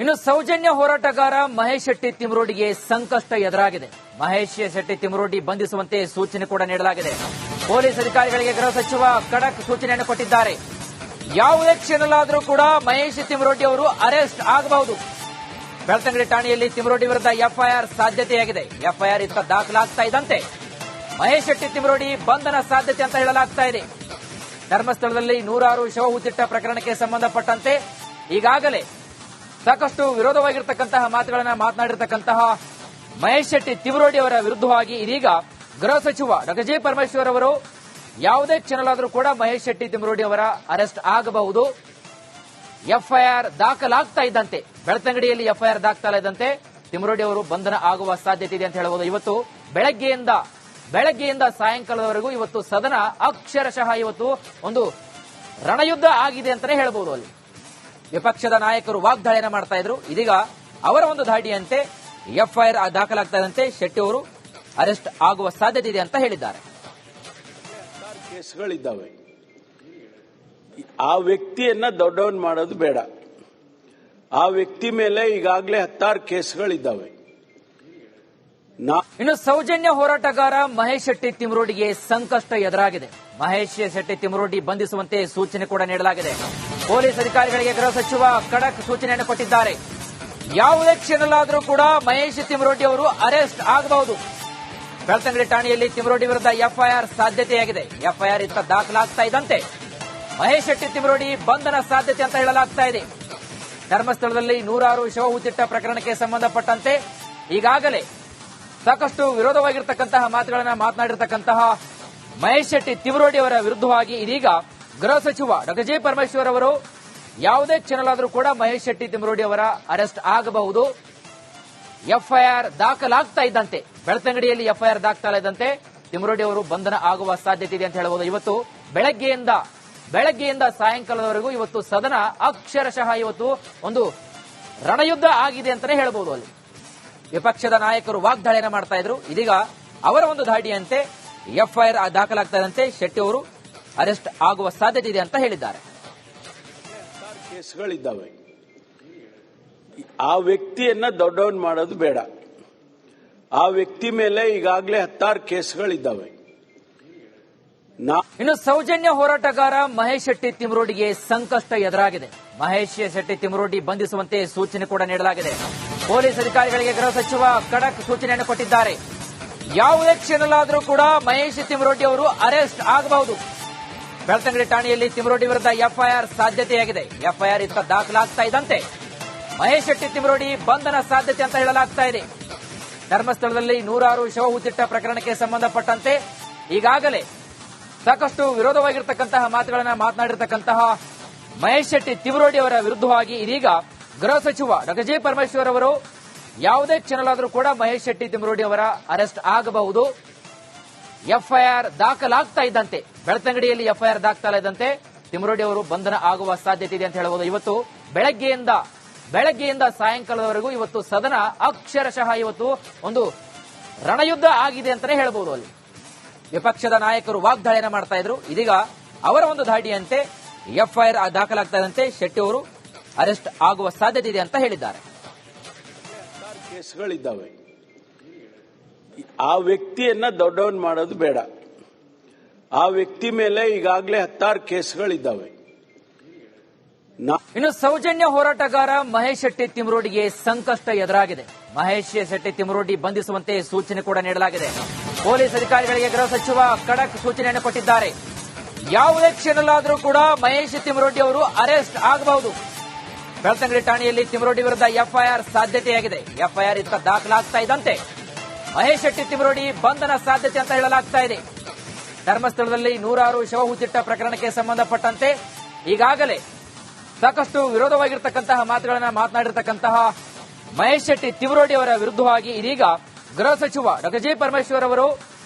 ಇನ್ನು ಸೌಜನ್ಯ ಹೋರಾಟಗಾರ ಮಹೇಶ್ ಶೆಟ್ಟಿ ತಿಮರೋಡಿಗೆ ಸಂಕಷ್ಟ ಎದುರಾಗಿದೆ. ಮಹೇಶ್ ಶೆಟ್ಟಿ ತಿಮರೋಡಿ ಬಂಧಿಸುವಂತೆ ಸೂಚನೆ ಕೂಡ ನೀಡಲಾಗಿದೆ. ಪೊಲೀಸ್ ಅಧಿಕಾರಿಗಳಿಗೆ ಗೃಹ ಸಚಿವ ಖಡಕ್ ಸೂಚನೆಯನ್ನು ಕೊಟ್ಟಿದ್ದಾರೆ. ಯಾವುದೇ ಕ್ಷಣದಲ್ಲಾದರೂ ಕೂಡ ಮಹೇಶ್ ತಿಮರೋಡಿ ಅವರು ಅರೆಸ್ಟ್ ಆಗಬಹುದು. ಬೆಳ್ತಂಗಡಿ ಠಾಣೆಯಲ್ಲಿ ತಿಮರೋಡಿ ವಿರುದ್ಧ ಎಫ್ಐಆರ್ ಸಾಧ್ಯತೆಯಾಗಿದೆ. ಎಫ್ಐಆರ್ ಇತ್ತ ದಾಖಲಾಗ್ತಾ ಇದ್ದಂತೆ ಮಹೇಶ್ ಶೆಟ್ಟಿ ತಿಮರೋಡಿ ಬಂಧನ ಸಾಧ್ಯತೆ ಅಂತ ಹೇಳಲಾಗ್ತಾ ಇದೆ. ಧರ್ಮಸ್ಥಳದಲ್ಲಿ ನೂರಾರು ಶವ ಹೂತಿಟ್ಟ ಪ್ರಕರಣಕ್ಕೆ ಸಂಬಂಧಪಟ್ಟಂತೆ ಈಗಾಗಲೇ ಸಾಕಷ್ಟು ವಿರೋಧವಾಗಿರತಕ್ಕಂತಹ ಮಾತುಗಳನ್ನು ಮಾತನಾಡಿರತಕ್ಕಂತಹ ಮಹೇಶ್ ಶೆಟ್ಟಿ ತಿಮರೋಡಿ ಅವರ ವಿರುದ್ಧವಾಗಿ ಇದೀಗ ಗೃಹ ಸಚಿವ ಡಾ ಜಿ ಪರಮೇಶ್ವರ್ ಅವರು ಯಾವುದೇ ಕ್ಷಣದಲ್ಲಾದರೂ ಕೂಡ ಮಹೇಶ್ ಶೆಟ್ಟಿ ತಿಮರೋಡಿ ಅವರ ಅರೆಸ್ಟ್ ಆಗಬಹುದು. ಎಫ್ಐಆರ್ ದಾಖಲಾಗ್ತಾ ಇದ್ದಂತೆ ಬೆಳ್ತಂಗಡಿಯಲ್ಲಿ ಎಫ್ಐಆರ್ ದಾಖಲಾಗ್ತಾ ಇದ್ದಂತೆ ತಿಮರೋಡಿ ಅವರು ಬಂಧನ ಆಗುವ ಸಾಧ್ಯತೆ ಇದೆ ಅಂತ ಹೇಳಬಹುದು. ಇವತ್ತು ಬೆಳಗ್ಗೆಯಿಂದ ಸಾಯಂಕಾಲದವರೆಗೂ ಇವತ್ತು ಸದನ ಅಕ್ಷರಶಃ ಇವತ್ತು ಒಂದು ರಣಯುದ್ಧ ಆಗಿದೆ ಅಂತಾನೆ ಹೇಳಬಹುದು. ಅಲ್ಲಿ ವಿಪಕ್ಷದ ನಾಯಕರು ವಾಗ್ದಾಳಿಯನ್ನು ಮಾಡ್ತಾ ಇದ್ರು. ಇದೀಗ ಅವರ ಒಂದು ಧಾಟಿಯಂತೆ ಎಫ್ಐಆರ್ ದಾಖಲಾಗ್ತಾ ಇದ್ದಂತೆ ಶೆಟ್ಟಿ ಅವರು ಅರೆಸ್ಟ್ ಆಗುವ ಸಾಧ್ಯತೆ ಇದೆ ಅಂತ ಹೇಳಿದ್ದಾರೆ. ಕೇಸ್ಗಳಿದ್ದಾವೆ. ಆ ವ್ಯಕ್ತಿಯನ್ನ ದೊಡ್ಡವನ್ ಮಾಡೋದು ಬೇಡ. ಆ ವ್ಯಕ್ತಿ ಮೇಲೆ ಈಗಾಗಲೇ 16 ಕೇಸ್ಗಳಿದ್ದಾವೆ. ಇನ್ನು ಸೌಜನ್ಯ ಹೋರಾಟಗಾರ ಮಹೇಶ್ ಶೆಟ್ಟಿ ತಿಮರೋಡಿಗೆ ಸಂಕಷ್ಟ ಎದುರಾಗಿದೆ. ಮಹೇಶ್ ಶೆಟ್ಟಿ ತಿಮರೋಡಿ ಬಂಧಿಸುವಂತೆ ಸೂಚನೆ ಕೂಡ ನೀಡಲಾಗಿದೆ. ಪೊಲೀಸ್ ಅಧಿಕಾರಿಗಳಿಗೆ ಗೃಹ ಸಚಿವ ಖಡಕ್ ಸೂಚನೆಯನ್ನು ಕೊಟ್ಟಿದ್ದಾರೆ. ಯಾವುದೇ ಕ್ಷಣದಲ್ಲಾದರೂ ಕೂಡ ಮಹೇಶ್ ತಿಮರೋಡಿ ಅವರು ಅರೆಸ್ಟ್ ಆಗಬಹುದು. ಬೆಳ್ತಂಗಡಿ ಠಾಣೆಯಲ್ಲಿ ತಿಮರೋಡಿ ವಿರುದ್ಧ ಎಫ್ಐಆರ್ ಸಾಧ್ಯತೆಯಾಗಿದೆ. ಎಫ್ಐಆರ್ ಇತ್ತ ದಾಖಲಾಗ್ತಾ ಇದ್ದಂತೆ ಮಹೇಶ್ ಶೆಟ್ಟಿ ತಿಮರೋಡಿ ಬಂಧನ ಸಾಧ್ಯತೆ ಅಂತ ಹೇಳಲಾಗ್ತಾ ಇದೆ. ಧರ್ಮಸ್ಥಳದಲ್ಲಿ ನೂರಾರು ಶವ ಹೂತಿಟ್ಟ ಪ್ರಕರಣಕ್ಕೆ ಸಂಬಂಧಪಟ್ಟಂತೆ ಈಗಾಗಲೇ ಸಾಕಷ್ಟು ವಿರೋಧವಾಗಿರತಕ್ಕಂತಹ ಮಾತುಗಳನ್ನು ಮಾತನಾಡಿರತಕ್ಕಂತಹ ಮಹೇಶ್ ಶೆಟ್ಟಿ ತಿಮರೋಡಿ ಅವರ ವಿರುದ್ಧವಾಗಿ ಇದೀಗ ಗೃಹ ಸಚಿವ ಡಾ ಜಿ ಪರಮೇಶ್ವರ್ ಅವರು ಯಾವುದೇ ಕ್ಷಣದಲ್ಲಾದರೂ ಕೂಡ ಮಹೇಶ್ ಶೆಟ್ಟಿ ತಿಮರೋಡಿ ಅವರ ಅರೆಸ್ಟ್ ಆಗಬಹುದು. ಎಫ್ಐಆರ್ ದಾಖಲಾಗ್ತಾ ಇದ್ದಂತೆ ಬೆಳ್ತಂಗಡಿಯಲ್ಲಿ ಎಫ್ಐಆರ್ ದಾಖಲಾಗ್ತಾ ಇದ್ದಂತೆ ತಿಮರೋಡಿ ಅವರು ಬಂಧನ ಆಗುವ ಸಾಧ್ಯತೆ ಇದೆ ಅಂತ ಹೇಳಬಹುದು. ಇವತ್ತು ಬೆಳಗ್ಗೆಯಿಂದ ಸಾಯಂಕಾಲದವರೆಗೂ ಇವತ್ತು ಸದನ ಅಕ್ಷರಶಃ ಇವತ್ತು ಒಂದು ರಣಯುದ್ಧ ಆಗಿದೆ ಅಂತಾನೆ ಹೇಳಬಹುದು. ಅಲ್ಲಿ ವಿಪಕ್ಷದ ನಾಯಕರು ವಾಗ್ದಾಳಿಯನ್ನು ಮಾಡ್ತಾ ಇದ್ರು. ಇದೀಗ ಅವರ ಒಂದು ಧಾಟಿಯಂತೆ ಎಫ್ಐಆರ್ ದಾಖಲಾಗ್ತಾ ಇದ್ದಂತೆ ಶೆಟ್ಟಿ ಅವರು ಅರೆಸ್ಟ್ ಆಗುವ ಸಾಧ್ಯತೆ ಇದೆ ಅಂತ ಹೇಳಿದ್ದಾರೆ. ಕೇಸ್ಗಳಿದ್ದಾವೆ. ಆ ವ್ಯಕ್ತಿಯನ್ನ ದೊಡ್ಡವನ್ ಮಾಡೋದು ಬೇಡ. ಆ ವ್ಯಕ್ತಿ ಮೇಲೆ ಈಗಾಗಲೇ 16 ಕೇಸ್ಗಳಿದ್ದಾವೆ. ಇನ್ನು ಸೌಜನ್ಯ ಹೋರಾಟಗಾರ ಮಹೇಶ್ ಶೆಟ್ಟಿ ತಿಮರೋಡಿಗೆ ಸಂಕಷ್ಟ ಎದುರಾಗಿದೆ. ಮಹೇಶ್ ಶೆಟ್ಟಿ ತಿಮರೋಡಿ ಬಂಧಿಸುವಂತೆ ಸೂಚನೆ ಕೂಡ ನೀಡಲಾಗಿದೆ. ಪೊಲೀಸ್ ಅಧಿಕಾರಿಗಳಿಗೆ ಗೃಹ ಸಚಿವ ಖಡಕ್ ಸೂಚನೆಯನ್ನು ಕೊಟ್ಟಿದ್ದಾರೆ. ಯಾವುದೇ ಕ್ಷಣದಲ್ಲಾದರೂ ಕೂಡ ಮಹೇಶ್ ತಿಮರೋಡಿ ಅವರು ಅರೆಸ್ಟ್ ಆಗಬಹುದು. ಬೆಳ್ತಂಗಡಿ ಠಾಣೆಯಲ್ಲಿ ತಿಮರೋಡಿ ವಿರುದ್ಧ ಎಫ್ಐಆರ್ ಸಾಧ್ಯತೆಯಾಗಿದೆ. ಎಫ್ಐಆರ್ ಇತ್ತ ದಾಖಲಾಗ್ತಾ ಇದ್ದಂತೆ ಮಹೇಶ್ ಶೆಟ್ಟಿ ತಿಮರೋಡಿ ಬಂಧನ ಸಾಧ್ಯತೆ ಅಂತ ಹೇಳಲಾಗ್ತಾ ಇದೆ. ಧರ್ಮಸ್ಥಳದಲ್ಲಿ ನೂರಾರು ಶವ ಹೂತಿಟ್ಟ ಪ್ರಕರಣಕ್ಕೆ ಸಂಬಂಧಪಟ್ಟಂತೆ ಈಗಾಗಲೇ ಸಾಕಷ್ಟು ವಿರೋಧವಾಗಿರತಕ್ಕಂತಹ ಮಾತುಗಳನ್ನು ಮಾತನಾಡಿರತಕ್ಕಂತಹ ಮಹೇಶ್ ಶೆಟ್ಟಿ ತಿಮರೋಡಿ ಅವರ ವಿರುದ್ಧವಾಗಿ ಇದೀಗ ಗೃಹ ಸಚಿವ ಡಾ ಜಿ ಪರಮೇಶ್ವರ್ ಅವರು ಯಾವುದೇ ಕ್ಷಣದಲ್ಲಾದರೂ ಕೂಡ ಮಹೇಶ್ ಶೆಟ್ಟಿ ತಿಮರೋಡಿ ಅವರ ಅರೆಸ್ಟ್ ಆಗಬಹುದು. ಎಫ್ಐಆರ್ ದಾಖಲಾಗ್ತಾ ಇದ್ದಂತೆ ಬೆಳ್ತಂಗಡಿಯಲ್ಲಿ ಎಫ್ಐಆರ್ ದಾಖಲಾಗ್ತಾ ಇದ್ದಂತೆ ತಿಮರೋಡಿ ಅವರು ಬಂಧನ ಆಗುವ ಸಾಧ್ಯತೆ ಇದೆ ಅಂತ ಹೇಳಬಹುದು. ಇವತ್ತು ಬೆಳಗ್ಗೆಯಿಂದ ಸಾಯಂಕಾಲದವರೆಗೂ ಇವತ್ತು ಸದನ ಅಕ್ಷರಶಃ ಇವತ್ತು ಒಂದು ರಣಯುದ್ಧ ಆಗಿದೆ ಅಂತಾನೆ ಹೇಳಬಹುದು. ಅಲ್ಲಿ ವಿಪಕ್ಷದ ನಾಯಕರು ವಾಗ್ದಾಳಿಯನ್ನು ಮಾಡ್ತಾ ಇದ್ರು. ಇದೀಗ ಅವರ ಒಂದು ಧಾಟಿಯಂತೆ ಎಫ್ಐಆರ್ ದಾಖಲಾಗ್ತಾ ಇದ್ದಂತೆ ಶೆಟ್ಟಿ ಅವರು ಅರೆಸ್ಟ್ ಆಗುವ ಸಾಧ್ಯತೆ ಇದೆ ಅಂತ ಹೇಳಿದ್ದಾರೆ. ಕೇಸ್ಗಳಿದ್ದಾವೆ. ಆ ವ್ಯಕ್ತಿಯನ್ನ ದೊಡ್ಡವನ್ ಮಾಡೋದು ಬೇಡ. ಆ ವ್ಯಕ್ತಿ ಮೇಲೆ ಈಗಾಗಲೇ 16 ಕೇಸ್ಗಳಿದ್ದಾವೆ. ಇನ್ನು ಸೌಜನ್ಯ ಹೋರಾಟಗಾರ ಮಹೇಶ್ ಶೆಟ್ಟಿ ತಿಮರೋಡಿಗೆ ಸಂಕಷ್ಟ ಎದುರಾಗಿದೆ. ಮಹೇಶ್ ಶೆಟ್ಟಿ ತಿಮರೋಡಿ ಬಂಧಿಸುವಂತೆ ಸೂಚನೆ ಕೂಡ ನೀಡಲಾಗಿದೆ. ಪೊಲೀಸ್ ಅಧಿಕಾರಿಗಳಿಗೆ ಗೃಹ ಸಚಿವ ಖಡಕ್ ಸೂಚನೆಯನ್ನು ಕೊಟ್ಟಿದ್ದಾರೆ. ಯಾವುದೇ ಕ್ಷಣದಲ್ಲಾದರೂ ಕೂಡ ಮಹೇಶ್ ತಿಮರೋಡಿ ಅವರು ಅರೆಸ್ಟ್ ಆಗಬಹುದು. ಬೆಳ್ತಂಗಡಿ ಠಾಣೆಯಲ್ಲಿ ತಿಮರೋಡಿ ವಿರುದ್ಧ ಎಫ್ಐಆರ್ ಸಾಧ್ಯತೆಯಾಗಿದೆ. ಎಫ್ಐಆರ್ ಇತ್ತ ದಾಖಲಾಗ್ತಾ ಇದ್ದಂತೆ ಮಹೇಶ್ ಶೆಟ್ಟಿ ತಿಮರೋಡಿ ಬಂಧನ ಸಾಧ್ಯತೆ ಅಂತ ಹೇಳಲಾಗ್ತಾ ಇದೆ. ಧರ್ಮಸ್ಥಳದಲ್ಲಿ ನೂರಾರು ಶವ ಹೂತಿಟ್ಟ ಪ್ರಕರಣಕ್ಕೆ ಸಂಬಂಧಪಟ್ಟಂತೆ ಈಗಾಗಲೇ ಸಾಕಷ್ಟು ವಿರೋಧವಾಗಿರತಕ್ಕಂತಹ ಮಾತುಗಳನ್ನು ಮಾತನಾಡಿರತಕ್ಕಂತಹ ಮಹೇಶ್ ಶೆಟ್ಟಿ ತಿಮರೋಡಿ ಅವರ ವಿರುದ್ಧವಾಗಿ ಇದೀಗ ಗೃಹ ಸಚಿವ ಡಾ ಜಿ ಪರಮೇಶ್ವರ್ ಅವರು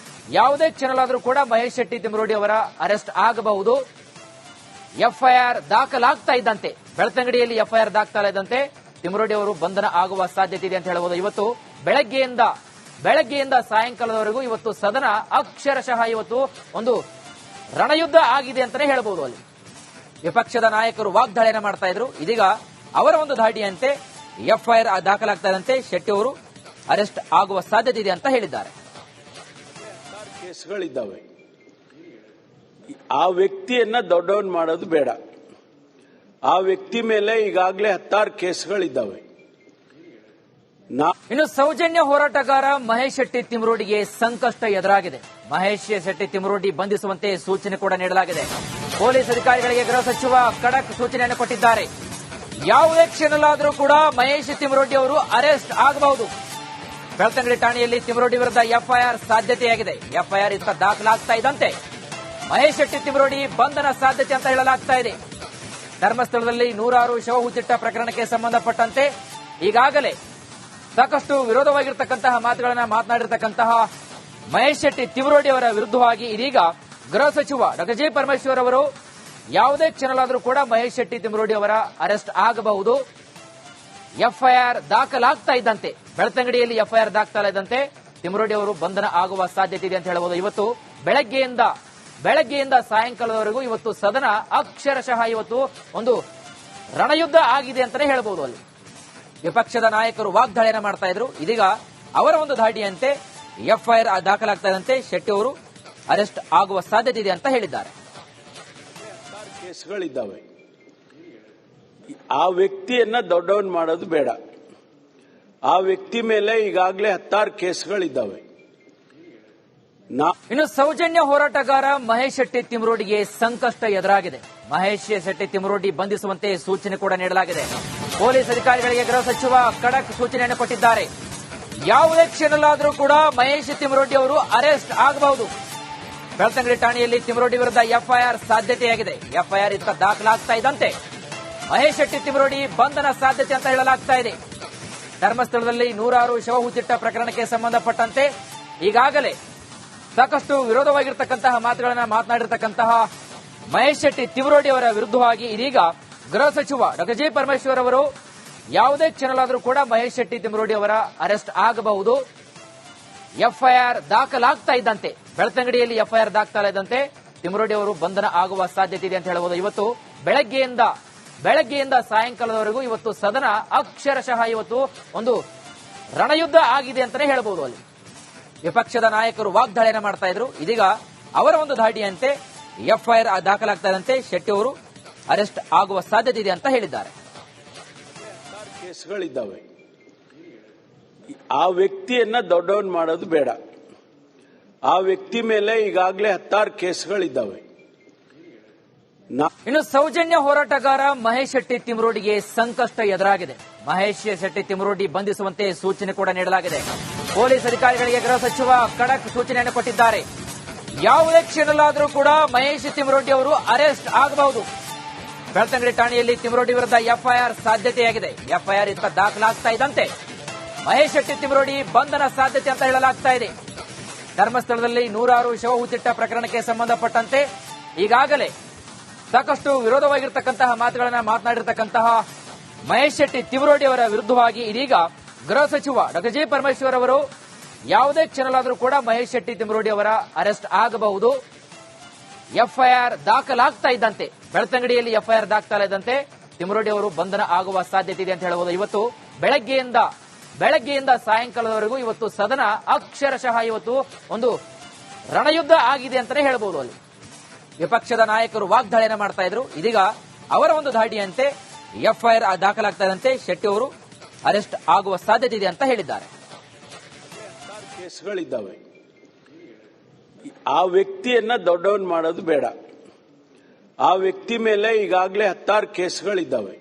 ಯಾವುದೇ ಕ್ಷಣದಲ್ಲಾದರೂ ಕೂಡ ಮಹೇಶ್ ಶೆಟ್ಟಿ ತಿಮರೋಡಿ ಅವರ ಅರೆಸ್ಟ್ ಆಗಬಹುದು. ಎಫ್ಐಆರ್ ದಾಖಲಾಗ್ತಾ ಇದ್ದಂತೆ ಬೆಳ್ತಂಗಡಿಯಲ್ಲಿ ಎಫ್ಐಆರ್ ದಾಖಲಾಗ್ತಾ ಇದ್ದಂತೆ ತಿಮರೋಡಿ ಅವರು ಬಂಧನ ಆಗುವ ಸಾಧ್ಯತೆ ಇದೆ ಅಂತ ಹೇಳಬಹುದು. ಇವತ್ತು ಬೆಳಗ್ಗೆಯಿಂದ ಸಾಯಂಕಾಲದವರೆಗೂ ಇವತ್ತು ಸದನ ಅಕ್ಷರಶಃ ಇವತ್ತು ಒಂದು ರಣಯುದ್ಧ ಆಗಿದೆ ಅಂತಾನೆ ಹೇಳಬಹುದು. ಅಲ್ಲಿ ವಿಪಕ್ಷದ ನಾಯಕರು ವಾಗ್ದಾಳಿಯನ್ನು ಮಾಡ್ತಾ ಇದ್ರು. ಇದೀಗ ಅವರ ಒಂದು ಧಾಟಿಯಂತೆ ಎಫ್ಐಆರ್ ದಾಖಲಾಗ್ತಾ ಇದ್ದಂತೆ ಶೆಟ್ಟಿ ಅವರು ಅರೆಸ್ಟ್ ಆಗುವ ಸಾಧ್ಯತೆ ಇದೆ ಅಂತ ಹೇಳಿದ್ದಾರೆ. ಕೇಸ್ಗಳಿದ್ದಾವೆ. ಆ ವ್ಯಕ್ತಿಯನ್ನ ದೊಡ್ಡವನ್ ಮಾಡೋದು ಬೇಡ. ಆ ವ್ಯಕ್ತಿ ಮೇಲೆ ಈಗಾಗಲೇ 16 ಕೇಸ್ಗಳಿದ್ದಾವೆ. ಇನ್ನು ಸೌಜನ್ಯ ಹೋರಾಟಗಾರ ಮಹೇಶ್ ಶೆಟ್ಟಿ ತಿಮ್ರೋಡಿಗೆ ಸಂಕಷ್ಟ ಎದುರಾಗಿದೆ. ಮಹೇಶ್ ಶೆಟ್ಟಿ ತಿಮ್ರೋಡಿ ಬಂಧಿಸುವಂತೆ ಸೂಚನೆ ಕೂಡ ನೀಡಲಾಗಿದೆ. ಪೊಲೀಸ್ ಅಧಿಕಾರಿಗಳಿಗೆ ಗೃಹ ಸಚಿವ ಖಡಕ್ ಸೂಚನೆಯನ್ನು ಕೊಟ್ಟಿದ್ದಾರೆ. ಯಾವುದೇ ಕ್ಷಣದಲ್ಲಾದರೂ ಕೂಡ ಮಹೇಶ್ ತಿಮ್ರೋಡಿ ಅವರು ಅರೆಸ್ಟ್ ಆಗಬಹುದು. ಬೆಳ್ತಂಗಡಿ ಠಾಣೆಯಲ್ಲಿ ತಿಮ್ರೋಡಿ ವಿರುದ್ಧ ಎಫ್ಐಆರ್ ಸಾಧ್ಯತೆಯಾಗಿದೆ. ಎಫ್ಐಆರ್ ಇತ್ತ ದಾಖಲಾಗ್ತಾ ಇದ್ದಂತೆ ಮಹೇಶ್ ಶೆಟ್ಟಿ ತಿಮ್ರೋಡಿ ಬಂಧನ ಸಾಧ್ಯತೆ ಅಂತ ಹೇಳಲಾಗ್ತಾ ಇದೆ. ಧರ್ಮಸ್ಥಳದಲ್ಲಿ 106 ಶವ ಹೂತಿಟ್ಟ ಪ್ರಕರಣಕ್ಕೆ ಸಂಬಂಧಪಟ್ಟಂತೆ ಈಗಾಗಲೇ ಸಾಕಷ್ಟು ವಿರೋಧವಾಗಿರತಕ್ಕಂತಹ ಮಾತುಗಳನ್ನು ಮಾತನಾಡಿರತಕ್ಕಂತಹ ಮಹೇಶ್ ಶೆಟ್ಟಿ ತಿಮ್ರೋಡಿ ಅವರ ವಿರುದ್ಧವಾಗಿ ಇದೀಗ ಗೃಹ ಸಚಿವ ಡಾ ಜಿ ಪರಮೇಶ್ವರ್ ಅವರು ಯಾವುದೇ ಕ್ಷಣದಲ್ಲಾದರೂ ಕೂಡ ಮಹೇಶ್ ಶೆಟ್ಟಿ ತಿಮ್ರೋಡಿ ಅವರ ಅರೆಸ್ಟ್ ಆಗಬಹುದು. ಎಫ್ಐಆರ್ ದಾಖಲಾಗ್ತಾ ಇದ್ದಂತೆ ಬೆಳ್ತಂಗಡಿಯಲ್ಲಿ ಎಫ್ಐಆರ್ ದಾಖಲಾಗ್ತಾ ಇದ್ದಂತೆ ತಿಮ್ರೋಡಿ ಅವರು ಬಂಧನ ಆಗುವ ಸಾಧ್ಯತೆ ಇದೆ ಅಂತ ಹೇಳಬಹುದು. ಇವತ್ತು ಬೆಳಗ್ಗೆಯಿಂದ ಸಾಯಂಕಾಲದವರೆಗೂ ಇವತ್ತು ಸದನ ಅಕ್ಷರಶಃ ಇವತ್ತು ಒಂದು ರಣಯುದ್ಧ ಆಗಿದೆ ಅಂತಾನೆ ಹೇಳಬಹುದು. ಅಲ್ಲಿ ವಿಪಕ್ಷದ ನಾಯಕರು ವಾಗ್ದಾಳಿಯನ್ನು ಮಾಡ್ತಾ ಇದ್ರು. ಇದೀಗ ಅವರ ಒಂದು ಧಾಟಿಯಂತೆ ಎಫ್ಐಆರ್ ದಾಖಲಾಗ್ತಾ ಇದ್ದಂತೆ ಶೆಟ್ಟಿ ಅವರು ಅರೆಸ್ಟ್ ಆಗುವ ಸಾಧ್ಯತೆ ಇದೆ ಅಂತ ಹೇಳಿದ್ದಾರೆ. ಕೇಸ್ಗಳಿದ್ದಾವೆ. ಆ ವ್ಯಕ್ತಿಯನ್ನ ದೊಡ್ಡವನ್ ಮಾಡೋದು ಬೇಡ. ಆ ವ್ಯಕ್ತಿ ಮೇಲೆ ಈಗಾಗಲೇ 16 ಕೇಸ್ಗಳಿದ್ದಾವೆ. ಇನ್ನು ಸೌಜನ್ಯ ಹೋರಾಟಗಾರ ಮಹೇಶ್ ಶೆಟ್ಟಿ ತಿಮ್ರೋಡಿಗೆ ಸಂಕಷ್ಟ ಎದುರಾಗಿದೆ. ಮಹೇಶ್ ಶೆಟ್ಟಿ ತಿಮ್ರೋಡಿ ಬಂಧಿಸುವಂತೆ ಸೂಚನೆ ಕೂಡ ನೀಡಲಾಗಿದೆ. ಪೊಲೀಸ್ ಅಧಿಕಾರಿಗಳಿಗೆ ಗೃಹ ಸಚಿವ ಖಡಕ್ ಸೂಚನೆಯನ್ನು ಕೊಟ್ಟಿದ್ದಾರೆ. ಯಾವುದೇ ಕ್ಷಣದಲ್ಲಾದರೂ ಕೂಡ ಮಹೇಶ್ ತಿಮ್ರೋಡಿ ಅವರು ಅರೆಸ್ಟ್ ಆಗಬಹುದು. ಬೆಳ್ತಂಗಡಿ ಠಾಣೆಯಲ್ಲಿ ತಿಮ್ರೋಡಿ ವಿರುದ್ಧ ಎಫ್ಐಆರ್ ಸಾಧ್ಯತೆಯಾಗಿದೆ. ಎಫ್ಐಆರ್ ಇತ್ತ ದಾಖಲಾಗ್ತಾ ಇದ್ದಂತೆ ಮಹೇಶ್ ಶೆಟ್ಟಿ ತಿಮ್ರೋಡಿ ಬಂಧನ ಸಾಧ್ಯತೆ ಅಂತ ಹೇಳಲಾಗ್ತಾ ಇದೆ. ಧರ್ಮಸ್ಥಳದಲ್ಲಿ 106 ಶವ ಹೂತಿಟ್ಟ ಪ್ರಕರಣಕ್ಕೆ ಸಂಬಂಧಪಟ್ಟಂತೆ ಈಗಾಗಲೇ ಸಾಕಷ್ಟು ವಿರೋಧವಾಗಿರತಕ್ಕಂತಹ ಮಾತುಗಳನ್ನು ಮಾತನಾಡಿರತಕ್ಕಂತಹ ಮಹೇಶ್ ಶೆಟ್ಟಿ ತಿಮ್ರೋಡಿ ಅವರ ವಿರುದ್ಧವಾಗಿ ಇದೀಗ ಗೃಹ ಸಚಿವ ಡಾ ಜಿ ಪರಮೇಶ್ವರ್ ಅವರು ಯಾವುದೇ ಕ್ಷಣದಲ್ಲಾದರೂ ಕೂಡ ಮಹೇಶ್ ಶೆಟ್ಟಿ ತಿಮ್ರೋಡಿ ಅವರ ಅರೆಸ್ಟ್ ಆಗಬಹುದು. ಎಫ್ಐಆರ್ ದಾಖಲಾಗ್ತಾ ಇದ್ದಂತೆ ಬೆಳ್ತಂಗಡಿಯಲ್ಲಿ ಎಫ್ಐಆರ್ ದಾಖಲಾಗ್ತಾ ಇದ್ದಂತೆ ತಿಮ್ರೋಡಿ ಅವರು ಬಂಧನ ಆಗುವ ಸಾಧ್ಯತೆ ಇದೆ ಅಂತ ಹೇಳಬಹುದು. ಇವತ್ತು ಬೆಳಗ್ಗೆಯಿಂದ ಸಾಯಂಕಾಲದವರೆಗೂ ಇವತ್ತು ಸದನ ಅಕ್ಷರಶಃ ಇವತ್ತು ಒಂದು ರಣಯುದ್ಧ ಆಗಿದೆ ಅಂತಾನೆ ಹೇಳಬಹುದು. ಅಲ್ಲಿ ವಿಪಕ್ಷದ ನಾಯಕರು ವಾಗ್ದಾಳಿಯನ್ನು ಮಾಡ್ತಾ ಇದ್ರು. ಇದೀಗ ಅವರ ಒಂದು ಧಾಟಿಯಂತೆ ಎಫ್ಐಆರ್ ದಾಖಲಾಗ್ತಾ ಇದ್ದಂತೆ ಶೆಟ್ಟಿ ಅವರು ಅರೆಸ್ಟ್ ಆಗುವ ಸಾಧ್ಯತೆ ಇದೆ ಅಂತ ಹೇಳಿದ್ದಾರೆ. ಕೇಸ್ಗಳಿದ್ದಾವೆ. ಆ ವ್ಯಕ್ತಿಯನ್ನ ದೊಡ್ಡವನ್ ಮಾಡೋದು ಬೇಡ. ಆ ವ್ಯಕ್ತಿ ಮೇಲೆ ಈಗಾಗಲೇ 16 ಕೇಸ್ಗಳಿದ್ದಾವೆ. ಇನ್ನು ಸೌಜನ್ಯ ಹೋರಾಟಗಾರ ಮಹೇಶ್ ಶೆಟ್ಟಿ ತಿಮ್ರೋಡಿಗೆ ಸಂಕಷ್ಟ ಎದುರಾಗಿದೆ. ಮಹೇಶ್ ಶೆಟ್ಟಿ ತಿಮ್ರೋಡಿ ಬಂಧಿಸುವಂತೆ ಸೂಚನೆ ಕೂಡ ನೀಡಲಾಗಿದೆ. ಪೊಲೀಸ್ ಅಧಿಕಾರಿಗಳಿಗೆ ಗೃಹ ಸಚಿವ ಖಡಕ್ ಸೂಚನೆಯನ್ನು ಕೊಟ್ಟಿದ್ದಾರೆ. ಯಾವುದೇ ಕ್ಷಣದಲ್ಲಾದರೂ ಕೂಡ ಮಹೇಶ್ ತಿಮ್ರೋಡಿ ಅವರು ಅರೆಸ್ಟ್ ಆಗಬಹುದು. ಬೆಳ್ತಂಗಡಿ ಠಾಣೆಯಲ್ಲಿ ತಿಮ್ರೋಡಿ ವಿರುದ್ಧ ಎಫ್ಐಆರ್ ಸಾಧ್ಯತೆಯಾಗಿದೆ. ಎಫ್ಐಆರ್ ಇತ್ತ ದಾಖಲಾಗ್ತಾ ಇದ್ದಂತೆ ಮಹೇಶ್ ಶೆಟ್ಟಿ ತಿಮ್ರೋಡಿ ಬಂಧನ ಸಾಧ್ಯತೆ ಅಂತ ಹೇಳಲಾಗ್ತಾ ಇದೆ. ಧರ್ಮಸ್ಥಳದಲ್ಲಿ 106 ಶವ ಹೂತಿಟ್ಟ ಪ್ರಕರಣಕ್ಕೆ ಸಂಬಂಧಪಟ್ಟಂತೆ ಈಗಾಗಲೇ ಸಾಕಷ್ಟು ವಿರೋಧವಾಗಿರತಕ್ಕಂತಹ ಮಾತುಗಳನ್ನು ಮಾತನಾಡಿರತಕ್ಕಂತಹ ಮಹೇಶ್ ಶೆಟ್ಟಿ ತಿಮ್ರೋಡಿ ಅವರ ವಿರುದ್ಧವಾಗಿ ಇದೀಗ ಗೃಹ ಸಚಿವ ಡಾ ಜಿ ಪರಮೇಶ್ವರ್ ಅವರು ಯಾವುದೇ ಕ್ಷಣದಲ್ಲಾದರೂ ಕೂಡ ಮಹೇಶ್ ಶೆಟ್ಟಿ ತಿಮ್ರೋಡಿ ಅವರ ಅರೆಸ್ಟ್ ಆಗಬಹುದು. ಎಫ್ಐಆರ್ ದಾಖಲಾಗ್ತಾ ಇದ್ದಂತೆ ಬೆಳ್ತಂಗಡಿಯಲ್ಲಿ ಎಫ್ಐಆರ್ ದಾಖಲಾಗ್ತಾ ಇದ್ದಂತೆ ತಿಮ್ರೋಡಿ ಅವರು ಬಂಧನ ಆಗುವ ಸಾಧ್ಯತೆ ಇದೆ ಅಂತ ಹೇಳಬಹುದು. ಇವತ್ತು ಬೆಳಗ್ಗೆಯಿಂದ ಸಾಯಂಕಾಲದವರೆಗೂ ಇವತ್ತು ಸದನ ಅಕ್ಷರಶಃ ಇವತ್ತು ಒಂದು ರಣಯುದ್ಧ ಆಗಿದೆ ಅಂತಾನೆ ಹೇಳಬಹುದು. ಅಲ್ಲಿ ವಿಪಕ್ಷದ ನಾಯಕರು ವಾಗ್ದಾಳಿಯನ್ನು ಮಾಡ್ತಾ ಇದ್ರು. ಇದೀಗ ಅವರ ಒಂದು ಧಾಟಿಯಂತೆ ಎಫ್ಐಆರ್ ದಾಖಲಾಗ್ತಾ ಇದ್ದಂತೆ ಶೆಟ್ಟಿ ಅವರು ಅರೆಸ್ಟ್ ಆಗುವ ಸಾಧ್ಯತೆ ಇದೆ ಅಂತ ಹೇಳಿದ್ದಾರೆ. ಕೇಸ್ಗಳಿದ್ದಾವೆ. ಆ ವ್ಯಕ್ತಿಯನ್ನ ದೊಡ್ಡವನ್ ಮಾಡೋದು ಬೇಡ. ಆ ವ್ಯಕ್ತಿ ಮೇಲೆ ಈಗಾಗಲೇ 16 ಕೇಸ್ಗಳಿದ್ದಾವೆ.